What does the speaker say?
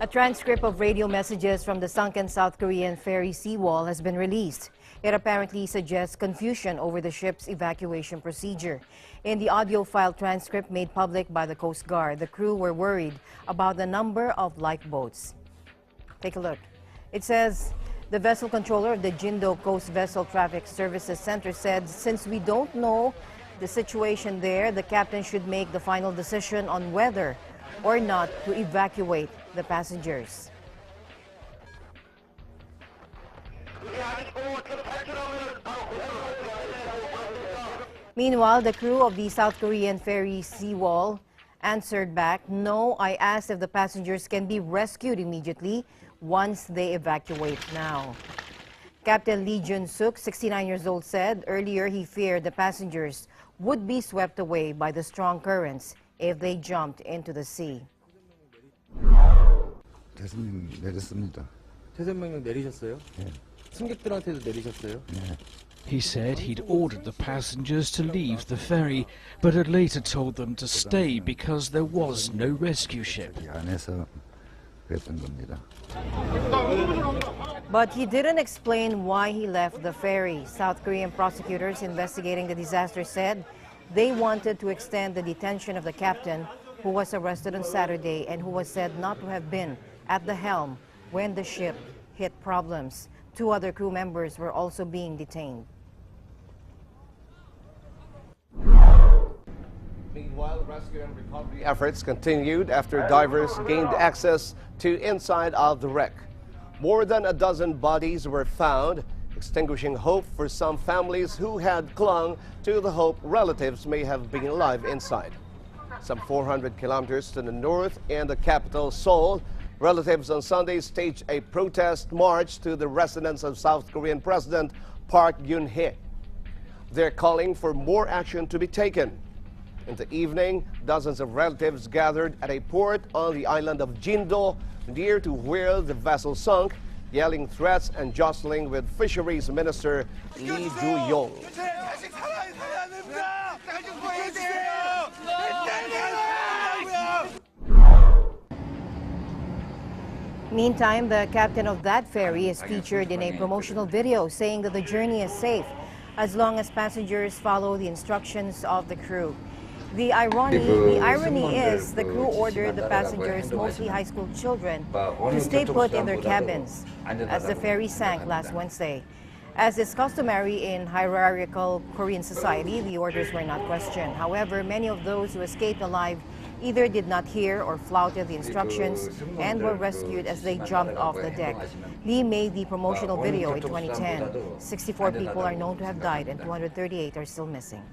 A transcript of radio messages from the sunken South Korean ferry seawall has been released. It apparently suggests confusion over the ship's evacuation procedure. In the audio file transcript made public by the Coast Guard, the crew were worried about the number of lifeboats. Take a look. It says, the vessel controller of the Jindo Coast Vessel Traffic Services Center said, since we don't know the situation there, the captain should make the final decision on whether or not to evacuate the passengers. Meanwhile, the crew of the South Korean ferry seawall answered back, no, I asked if the passengers can be rescued immediately once they evacuate now. Captain Lee Jun-suk, 69 years old, said earlier he feared the passengers would be swept away by the strong currents if they jumped into the sea. 대승령 내렸습니다. 퇴선명령 내리셨어요? 예. 승객들한테도 내리셨어요? 예. He said he'd ordered the passengers to leave the ferry, but had later told them to stay because there was no rescue ship. 이 안에서 그랬던 겁니다. But he didn't explain why he left the ferry. South Korean prosecutors investigating the disaster said they wanted to extend the detention of the captain, who was arrested on Saturday and who was said not to have been at the helm when the ship hit problems. 2 other crew members were also being detained. Meanwhile, rescue and recovery efforts continued after divers gained access to inside of the wreck. More than a dozen bodies were found, extinguishing hope for some families who had clung to the hope relatives may have been alive inside. Some 400 kilometers to the north in the capital, Seoul, relatives on Sunday staged a protest march to the residence of South Korean President Park Geun-hye. They're calling for more action to be taken. In the evening, dozens of relatives gathered at a port on the island of Jindo, near to where the vessel sunk, yelling threats and jostling with Fisheries Minister Lee Ju-yong. Meantime, the captain of that ferry is featured in a promotional video saying that the journey is safe as long as passengers follow the instructions of the crew. The irony is the crew ordered the passengers, mostly high school children, to stay put in their cabins as the ferry sank last Wednesday. As is customary in hierarchical Korean society, the orders were not questioned. However, many of those who escaped alive either did not hear or flouted the instructions and were rescued as they jumped off the deck. Lee made the promotional video in 2010. 64 people are known to have died and 238 are still missing.